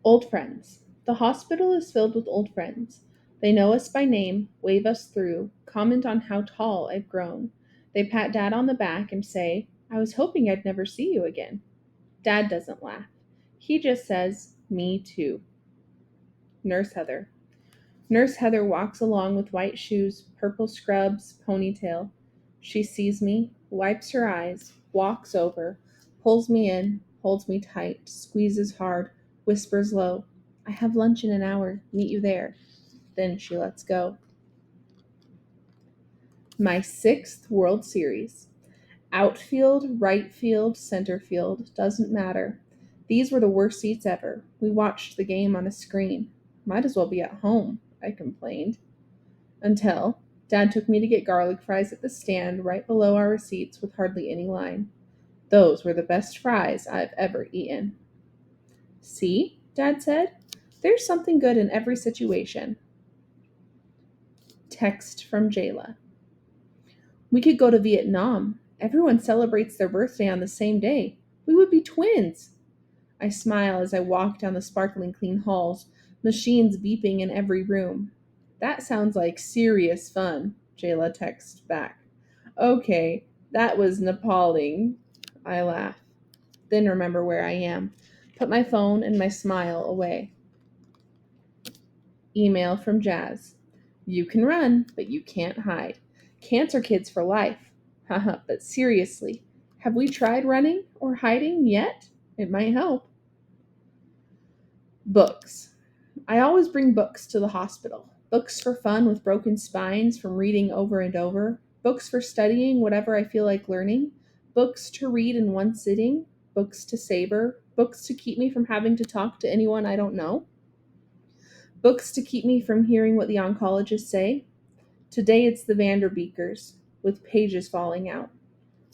Old friends. The hospital is filled with old friends. They know us by name, wave us through, comment on how tall I've grown. They pat Dad on the back and say, I was hoping I'd never see you again. Dad doesn't laugh. He just says, Me too. Nurse Heather. Nurse Heather walks along with white shoes, purple scrubs, ponytail. She sees me, wipes her eyes, walks over, pulls me in, holds me tight, squeezes hard, whispers low, I have lunch in an hour, meet you there. Then she lets go. My sixth World Series. Outfield, right field, center field, doesn't matter. These were the worst seats ever. We watched the game on a screen. Might as well be at home, I complained. Until Dad took me to get garlic fries at the stand right below our seats with hardly any line. Those were the best fries I've ever eaten. See, Dad said, there's something good in every situation. Text from Jayla. We could go to Vietnam. Everyone celebrates their birthday on the same day. We would be twins. I smile as I walk down the sparkling clean halls, machines beeping in every room. That sounds like serious fun, Jayla texts back. Okay, that was Nepaling. I laugh. Then remember where I am. Put my phone and my smile away. Email from Jazz. You can run, but you can't hide. Cancer kids for life. Haha, but seriously, have we tried running or hiding yet? It might help. Books. I always bring books to the hospital. Books for fun with broken spines from reading over and over. Books for studying whatever I feel like learning. Books to read in one sitting. Books to savor. Books to keep me from having to talk to anyone I don't know. Books to keep me from hearing what the oncologists say. Today it's the Vanderbeekers, with pages falling out.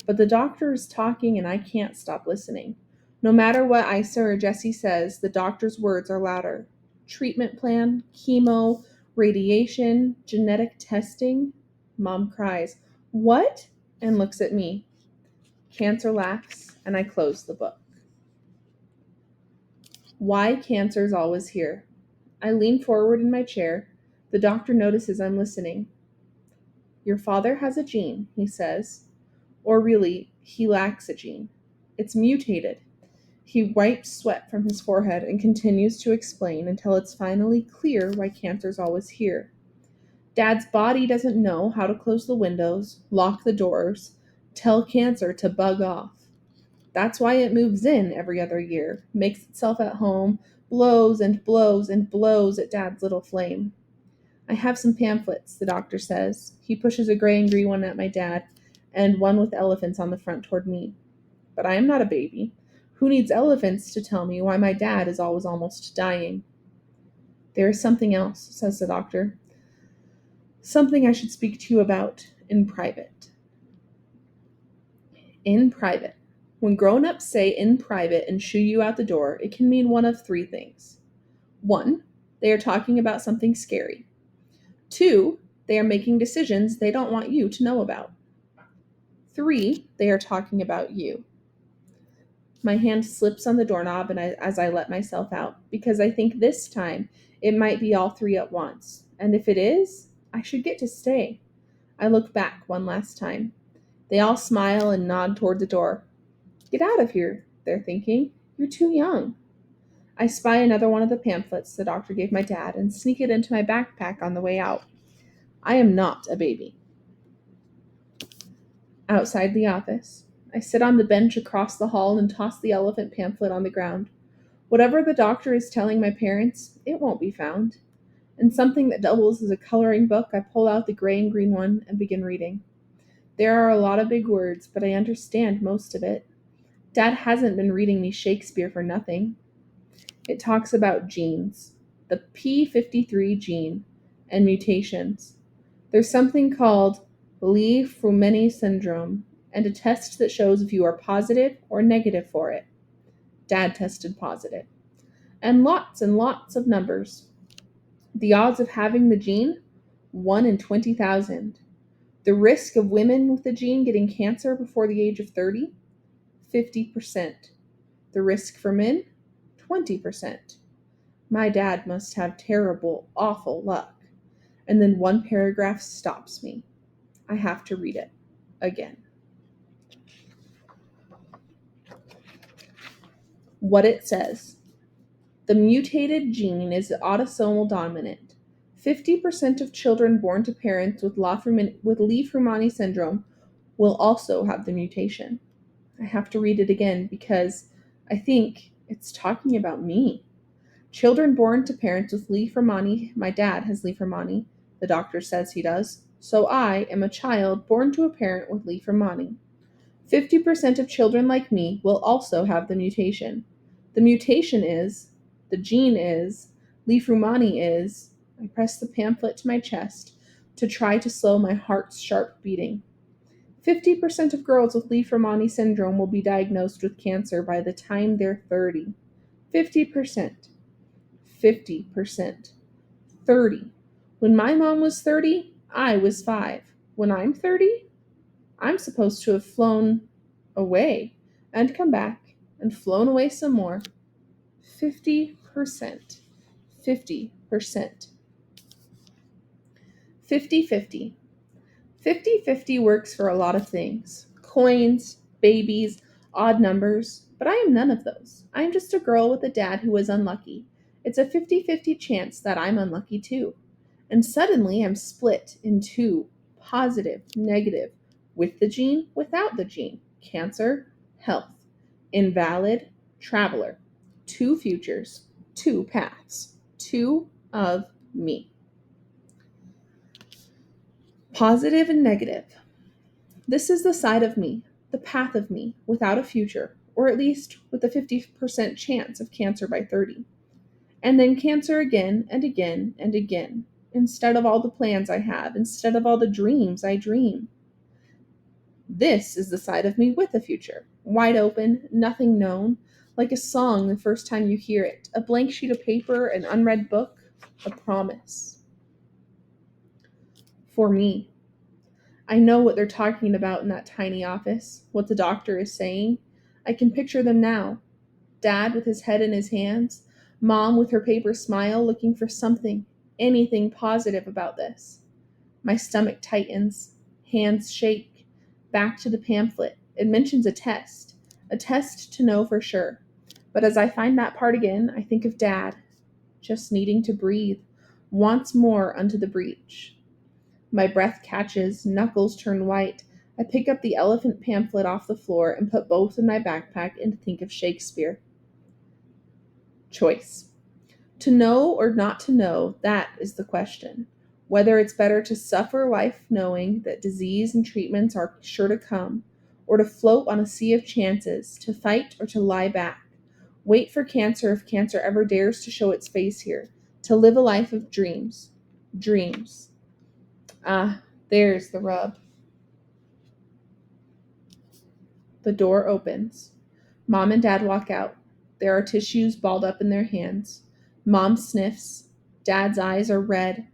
But the doctor is talking and I can't stop listening. No matter what Isa or Jesse says, the doctor's words are louder. Treatment plan, chemo, radiation, genetic testing. Mom cries, What? And looks at me. Cancer laughs, and I close the book. Why cancer's always here. I lean forward in my chair. The doctor notices I'm listening. Your father has a gene, he says. Or really, he lacks a gene. It's mutated. He wipes sweat from his forehead and continues to explain until it's finally clear why cancer's always here. Dad's body doesn't know how to close the windows, lock the doors, tell cancer to bug off. That's why it moves in every other year, makes itself at home, blows and blows and blows at Dad's little flame. I have some pamphlets, the doctor says. He pushes a gray and green one at my dad, and one with elephants on the front toward me. But I am not a baby. Who needs elephants to tell me why my dad is always almost dying? There is something else, says the doctor. Something I should speak to you about in private. In private. When grown-ups say in private and shoo you out the door, it can mean one of three things. 1, they are talking about something scary. 2, they are making decisions they don't want you to know about. 3, they are talking about you. My hand slips on the doorknob as I let myself out, because I think this time it might be all three at once. And if it is, I should get to stay. I look back one last time. They all smile and nod toward the door. Get out of here, they're thinking. You're too young. I spy another one of the pamphlets the doctor gave my dad and sneak it into my backpack on the way out. I am not a baby. Outside the office, I sit on the bench across the hall and toss the elephant pamphlet on the ground. Whatever the doctor is telling my parents, it won't be found. In something that doubles as a coloring book, I pull out the gray and green one and begin reading. There are a lot of big words, but I understand most of it. Dad hasn't been reading me Shakespeare for nothing. It talks about genes, the P53 gene, and mutations. There's something called Li-Fraumeni syndrome, and a test that shows if you are positive or negative for it. Dad tested positive. And lots of numbers. The odds of having the gene? 1 in 20,000. The risk of women with the gene getting cancer before the age of 30? 50%. The risk for men? 20%. My dad must have terrible, awful luck. And then one paragraph stops me. I have to read it again. What it says: the mutated gene is autosomal dominant. 50% of children born to parents with Li-Fraumeni syndrome will also have the mutation. I have to read it again because I think it's talking about me. Children born to parents with Li-Fraumeni, my dad has Li-Fraumeni, the doctor says he does, so I am a child born to a parent with Li-Fraumeni. 50% of children like me will also have the mutation. The mutation is, the gene is, Li-Fraumeni is, I press the pamphlet to my chest to try to slow my heart's sharp beating. 50% of girls with Li-Fraumeni syndrome will be diagnosed with cancer by the time they're 30. 50%. 50%. 30. When my mom was 30, I was 5. When I'm 30, I'm supposed to have flown away and come back and flown away some more. 50%. 50%. 50-50. 50-50 works for a lot of things. Coins, babies, odd numbers, but I am none of those. I am just a girl with a dad who was unlucky. It's a 50-50 chance that I'm unlucky too. And suddenly I'm split in two: positive, negative, with the gene, without the gene, cancer, health, invalid, traveler, two futures, two paths, two of me. Positive and negative. This is the side of me, the path of me, without a future, or at least with a 50% chance of cancer by 30. And then cancer again and again and again, instead of all the plans I have, instead of all the dreams I dream. This is the side of me with a future, wide open, nothing known, like a song the first time you hear it, a blank sheet of paper, an unread book, a promise. For me. I know what they're talking about in that tiny office, what the doctor is saying. I can picture them now. Dad with his head in his hands, Mom with her paper smile looking for something, anything positive about this. My stomach tightens, hands shake. Back to the pamphlet. It mentions a test to know for sure. But as I find that part again, I think of Dad, just needing to breathe, once more unto the breach. My breath catches, knuckles turn white. I pick up the elephant pamphlet off the floor and put both in my backpack and think of Shakespeare. Choice. To know or not to know, that is the question. Whether it's better to suffer life knowing that disease and treatments are sure to come, or to float on a sea of chances, to fight or to lie back. Wait for cancer if cancer ever dares to show its face here, to live a life of dreams. Dreams. Ah, there's the rub. The door opens. Mom and Dad walk out. There are tissues balled up in their hands. Mom sniffs. Dad's eyes are red.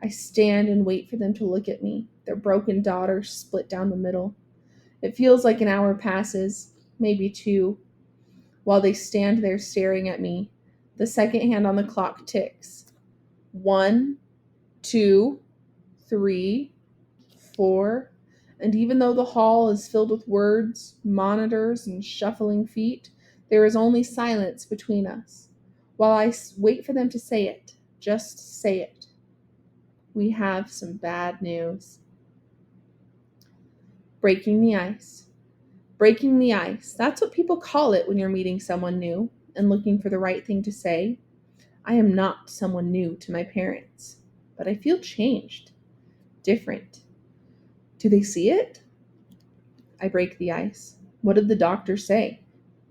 I stand and wait for them to look at me, their broken daughter split down the middle. It feels like an hour passes, maybe two, while they stand there staring at me. The second hand on the clock ticks. 1, 2, 3, 4. And even though the hall is filled with words, monitors, and shuffling feet, there is only silence between us. While I wait for them to say it, just say it. We have some bad news. Breaking the ice. Breaking the ice. That's what people call it when you're meeting someone new and looking for the right thing to say. I am not someone new to my parents, but I feel changed, different. Do they see it? I break the ice. What did the doctor say?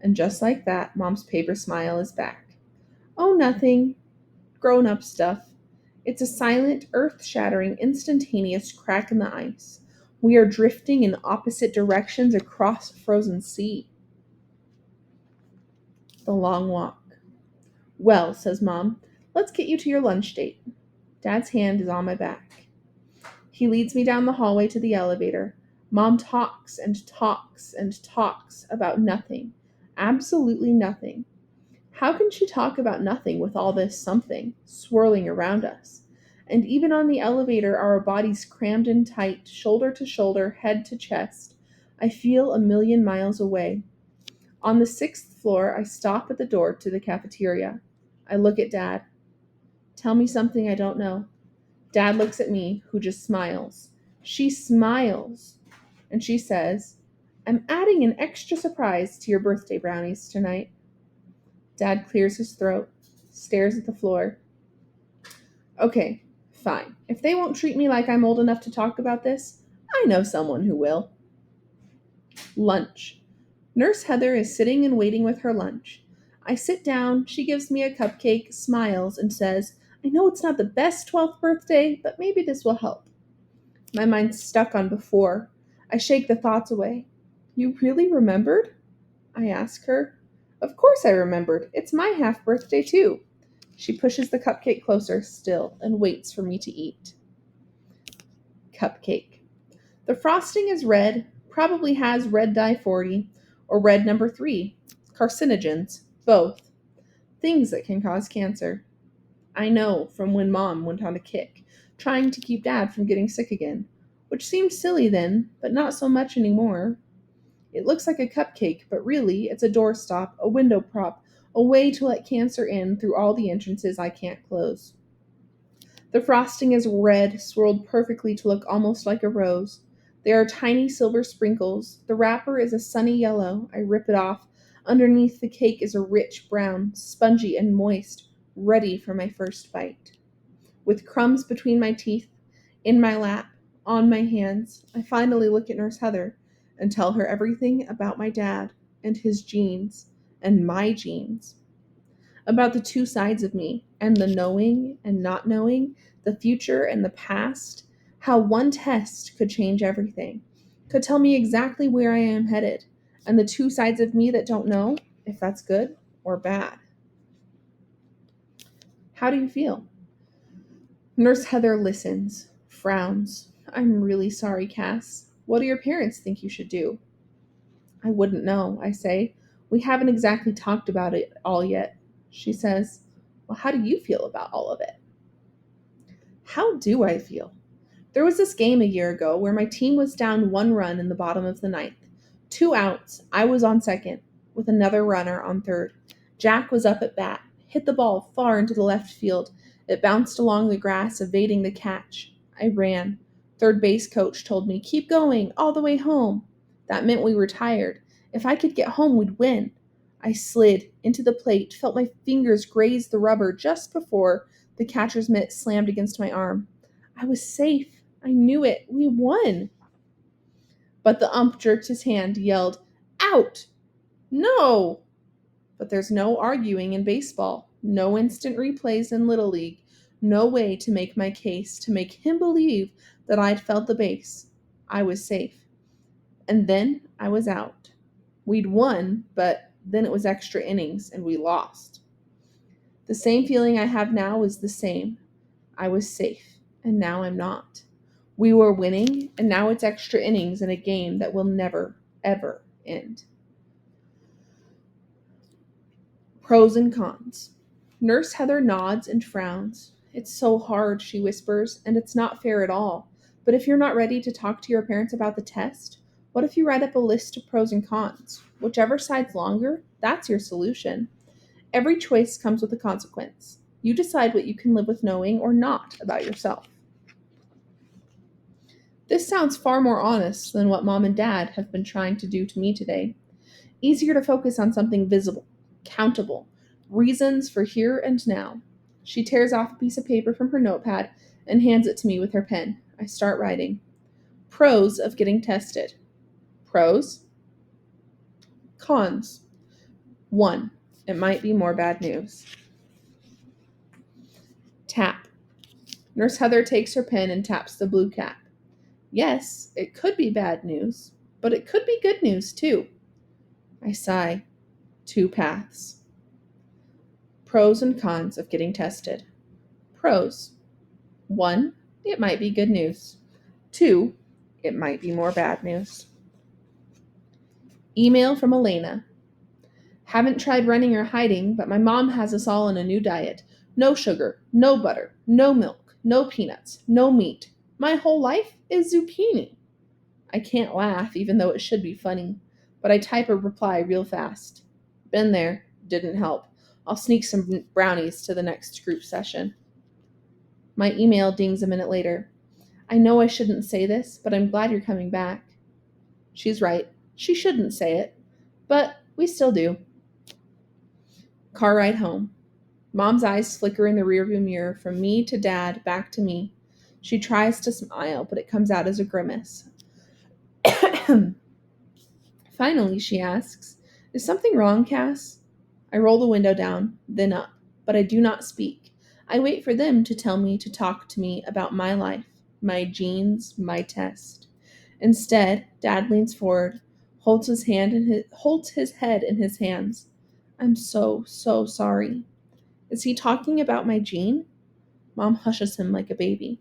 And just like that, Mom's paper smile is back. Oh, nothing. Grown-up stuff. It's a silent, earth-shattering, instantaneous crack in the ice. We are drifting in opposite directions across a frozen sea. The long walk. Well, says Mom, let's get you to your lunch date. Dad's hand is on my back. He leads me down the hallway to the elevator. Mom talks and talks and talks about nothing. Absolutely nothing. How can she talk about nothing with all this something swirling around us? And even on the elevator, our bodies crammed in tight, shoulder to shoulder, head to chest, I feel a million miles away. On the 6th floor, I stop at the door to the cafeteria. I look at Dad. Tell me something I don't know. Dad looks at me, who just smiles. She smiles. And she says, I'm adding an extra surprise to your birthday brownies tonight. Dad clears his throat, stares at the floor. Okay, fine. If they won't treat me like I'm old enough to talk about this, I know someone who will. Lunch. Nurse Heather is sitting and waiting with her lunch. I sit down, she gives me a cupcake, smiles, and says, I know it's not the best 12th birthday, but maybe this will help. My mind's stuck on before. I shake the thoughts away. You really remembered? I ask her. Of course I remembered. It's my half birthday too. She pushes the cupcake closer still and waits for me to eat. Cupcake. The frosting is red, probably has red dye 40 or red number 3. Carcinogens, both. Things that can cause cancer. I know from when Mom went on a kick, trying to keep Dad from getting sick again, which seemed silly then, but not so much anymore. It looks like a cupcake, but really it's a doorstop, a window prop, a way to let cancer in through all the entrances I can't close. The frosting is red, swirled perfectly to look almost like a rose. There are tiny silver sprinkles. The wrapper is a sunny yellow. I rip it off. Underneath the cake is a rich brown, spongy and moist, ready for my first bite. With crumbs between my teeth, in my lap, on my hands, I finally look at Nurse Heather and tell her everything about my dad and his genes and my genes. About the two sides of me and the knowing and not knowing, the future and the past, how one test could change everything, could tell me exactly where I am headed, and the two sides of me that don't know if that's good or bad. How do you feel? Nurse Heather listens, frowns. I'm really sorry, Cass. What do your parents think you should do? I wouldn't know, I say. We haven't exactly talked about it all yet. She says, Well, how do you feel about all of it? How do I feel? There was this game a year ago where my team was down 1 run in the bottom of the ninth. 2 outs, I was on second, with another runner on third. Jack was up at bat, hit the ball far into the left field. It bounced along the grass, evading the catch. I ran. Third base coach told me, Keep going, all the way home. That meant we were tired. If I could get home, we'd win. I slid into the plate, felt my fingers graze the rubber just before the catcher's mitt slammed against my arm. I was safe. I knew it. We won. But the ump jerked his hand, yelled, Out! No! But there's no arguing in baseball, no instant replays in Little League, no way to make my case, to make him believe that I'd felt the base. I was safe. And then I was out. We'd won, but then it was extra innings and we lost. The same feeling I have now is the same. I was safe, and now I'm not. We were winning, and now it's extra innings in a game that will never, ever end. Pros and cons. Nurse Heather nods and frowns. It's so hard, she whispers, and it's not fair at all. But if you're not ready to talk to your parents about the test, what if you write up a list of pros and cons? Whichever side's longer, that's your solution. Every choice comes with a consequence. You decide what you can live with knowing or not about yourself. This sounds far more honest than what Mom and Dad have been trying to do to me today. Easier to focus on something visible, countable, reasons for here and now. She tears off a piece of paper from her notepad and hands it to me with her pen. I start writing. Pros of getting tested. Pros. Cons. 1. It might be more bad news. Tap. Nurse Heather takes her pen and taps the blue cap. Yes, it could be bad news, but it could be good news too. I sigh. 2 paths. Pros and cons of getting tested. Pros. 1. It might be good news. 2. It might be more bad news. Email from Elena. Haven't tried running or hiding, but my mom has us all on a new diet. No sugar, no butter, no milk, no peanuts, no meat. My whole life is zucchini. I can't laugh, even though it should be funny, but I type a reply real fast. Been there, didn't help. I'll sneak some brownies to the next group session. My email dings a minute later. I know I shouldn't say this, but I'm glad you're coming back. She's right. She shouldn't say it, but we still do. Car ride home. Mom's eyes flicker in the rearview mirror from me to Dad, back to me. She tries to smile, but it comes out as a grimace. Finally, she asks, Is something wrong, Cass? I roll the window down, then up, but I do not speak. I wait for them to tell me to talk to me about my life, my genes, my test. Instead, Dad leans forward, holds his head in his hands. I'm so, so sorry. Is he talking about my gene? Mom hushes him like a baby.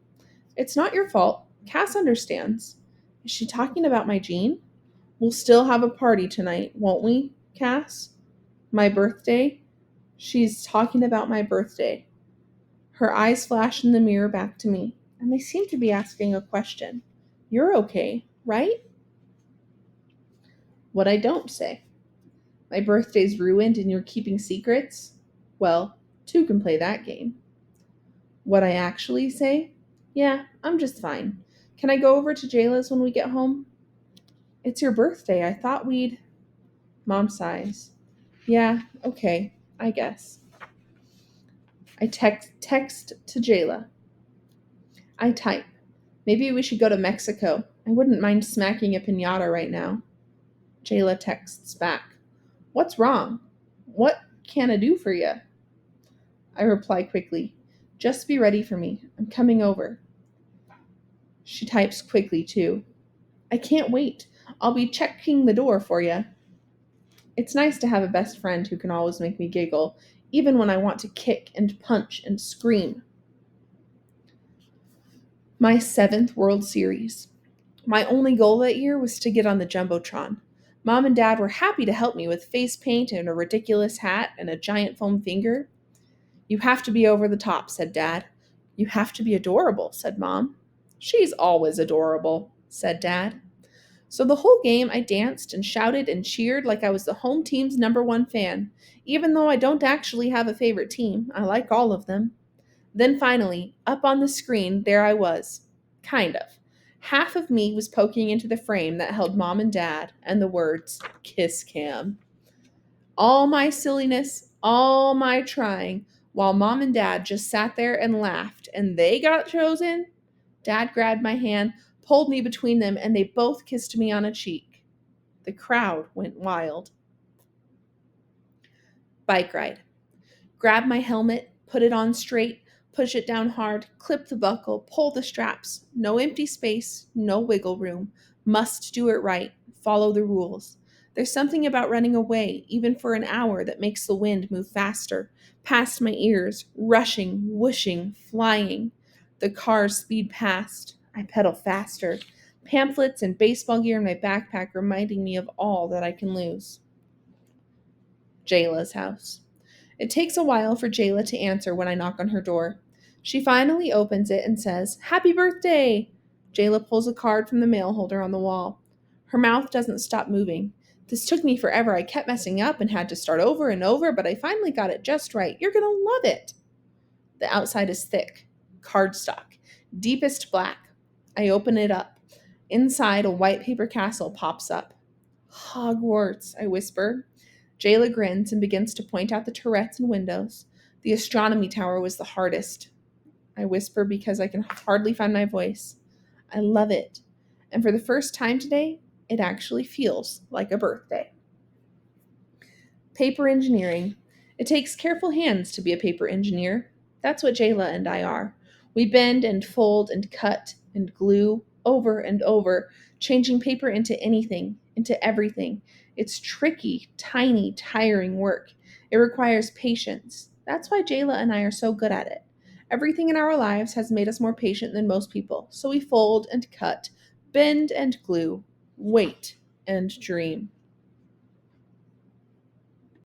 It's not your fault. Cass understands. Is she talking about my gene? We'll still have a party tonight, won't we, Cass? My birthday? She's talking about my birthday. Her eyes flash in the mirror back to me, and they seem to be asking a question. You're okay, right? What I don't say. My birthday's ruined and you're keeping secrets? Well, two can play that game. What I actually say? Yeah, I'm just fine. Can I go over to Jayla's when we get home? It's your birthday. I thought we'd... Mom sighs. Yeah, okay, I guess. I text to Jayla. I type. Maybe we should go to Mexico. I wouldn't mind smacking a piñata right now. Jayla texts back. What's wrong? What can I do for you? I reply quickly. Just be ready for me. I'm coming over. She types quickly too. I can't wait. I'll be checking the door for you. It's nice to have a best friend who can always make me giggle, even when I want to kick and punch and scream. My 7th World Series. My only goal that year was to get on the Jumbotron. Mom and Dad were happy to help me with face paint and a ridiculous hat and a giant foam finger. You have to be over the top, said Dad. You have to be adorable, said Mom. She's always adorable, said Dad. So the whole game I danced and shouted and cheered like I was the home team's #1 fan, even though I don't actually have a favorite team. I like all of them. Then finally, up on the screen, there I was. Kind of. Half of me was poking into the frame that held Mom and Dad and the words, Kiss Cam. All my silliness, all my trying, while Mom and Dad just sat there and laughed, and they got chosen. Dad grabbed my hand, pulled me between them, and they both kissed me on a cheek. The crowd went wild. Bike ride. Grab my helmet, put it on straight, push it down hard, clip the buckle, pull the straps. No empty space, no wiggle room. Must do it right, follow the rules. There's something about running away, even for an hour, that makes the wind move faster, past my ears, rushing, whooshing, flying. The cars speed past. I pedal faster. Pamphlets and baseball gear in my backpack reminding me of all that I can lose. Jayla's house. It takes a while for Jayla to answer when I knock on her door. She finally opens it and says, Happy birthday! Jayla pulls a card from the mail holder on the wall. Her mouth doesn't stop moving. This took me forever. I kept messing up and had to start over and over, but I finally got it just right. You're going to love it. The outside is thick, cardstock, deepest black. I open it up. Inside, a white paper castle pops up. Hogwarts, I whisper. Jayla grins and begins to point out the turrets and windows. The astronomy tower was the hardest. I whisper because I can hardly find my voice. I love it. And for the first time today, it actually feels like a birthday. Paper engineering. It takes careful hands to be a paper engineer. That's what Jayla and I are. We bend and fold and cut and glue over and over, changing paper into anything, into everything. It's tricky, tiny, tiring work. It requires patience. That's why Jayla and I are so good at it. Everything in our lives has made us more patient than most people, so we fold and cut, bend and glue, wait and dream.